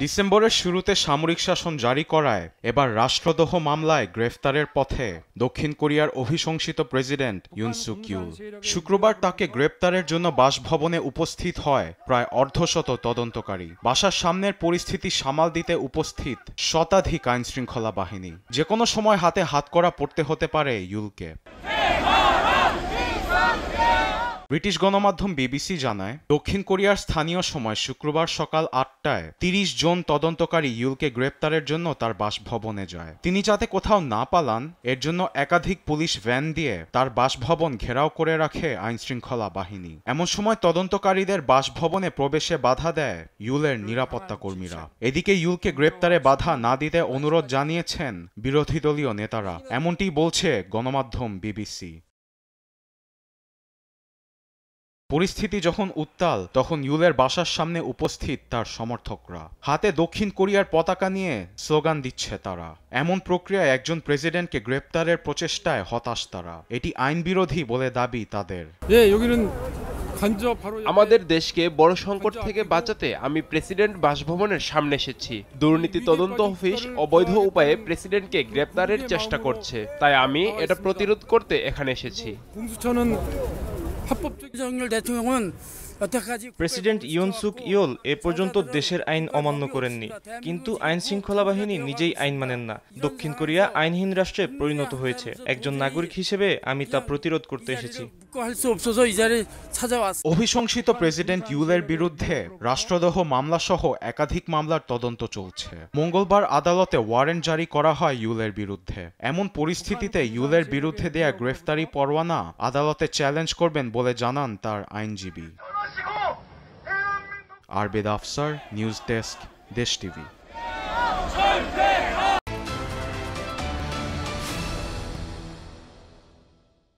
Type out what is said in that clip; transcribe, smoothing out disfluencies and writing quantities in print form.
ডিসেম্বরের শুরুতে সামরিক শাসন জারি করায় এবার রাষ্ট্রদ্রোহ মামলায় গ্রেফতারের পথে দক্ষিণ কোরিয়ার অভিশংসিত প্রেসিডেন্ট ইউন সুক ইউল। শুক্রবার তাকে গ্রেপ্তারের জন্য বাসভবনে উপস্থিত হয় প্রায় অর্ধশত তদন্তকারী। বাসার সামনের পরিস্থিতি সামাল দিতে উপস্থিত শতাধিক আইনশৃঙ্খলা বাহিনী। যে কোনো সময় হাতে হাতকড়া পড়তে হতে পারে ইউলকে। ব্রিটিশ গণমাধ্যম বিবিসি জানায়, দক্ষিণ কোরিয়ার স্থানীয় সময় শুক্রবার সকাল ৮টায় ৩০ জন তদন্তকারী ইউলকে গ্রেপ্তারের জন্য তার বাসভবনে যায়। তিনি যাতে কোথাও না পালান এর জন্য একাধিক পুলিশ ভ্যান দিয়ে তার বাসভবন ঘেরাও করে রাখে আইনশৃঙ্খলা বাহিনী। এমন সময় তদন্তকারীদের বাসভবনে প্রবেশে বাধা দেয় ইউলের নিরাপত্তা কর্মীরা। এদিকে ইউলকে গ্রেপ্তারে বাধা না দিতে অনুরোধ জানিয়েছেন বিরোধী দলীয় নেতারা, এমনটি বলছে গণমাধ্যম বিবিসি। পরিস্থিতি যখন উত্তাল তখন ইউলের বাসার সামনে উপস্থিত তার সমর্থকরা। হাতে দক্ষিণ কোরিয়ার পতাকা নিয়ে স্লোগান দিচ্ছে তারা। এমন প্রক্রিয়ায় একজন প্রেসিডেন্টকে গ্রেপ্তারের প্রচেষ্টায় হতাশ তারা। এটি আইন বিরোধী বলে দাবি তাদের। আমাদের দেশকে বড় সংকট থেকে বাঁচাতে আমি প্রেসিডেন্ট বাসভবনের সামনে এসেছি। দুর্নীতি তদন্ত অফিস অবৈধ উপায়ে প্রেসিডেন্টকে গ্রেপ্তারের চেষ্টা করছে, তাই আমি এটা প্রতিরোধ করতে এখানে এসেছি। প্রেসিডেন্ট ইউন সুক ইয়োল এ পর্যন্ত দেশের আইন অমান্য করেননি, কিন্তু আইন শৃঙ্খলা বাহিনী নিজেই আইন মানেন না। দক্ষিণ কোরিয়া আইনহীন রাষ্ট্রে পরিণত হয়েছে। একজন নাগরিক হিসেবে আমি তা প্রতিরোধ করতে এসেছি। অভিশংসিত প্রেসিডেন্ট ইউলের বিরুদ্ধে রাষ্ট্রদ্রোহ মামলাসহ একাধিক মামলার তদন্ত চলছে। মঙ্গলবার আদালতে ওয়ারেন্ট জারি করা হয় ইউলের বিরুদ্ধে। এমন পরিস্থিতিতে ইউলের বিরুদ্ধে দেয়া গ্রেফতারি পরোয়ানা আদালতে চ্যালেঞ্জ করবেন বলে জানান তার আইনজীবী। আরবেদ আফসার, নিউজ ডেস্ক, দেশ টিভি।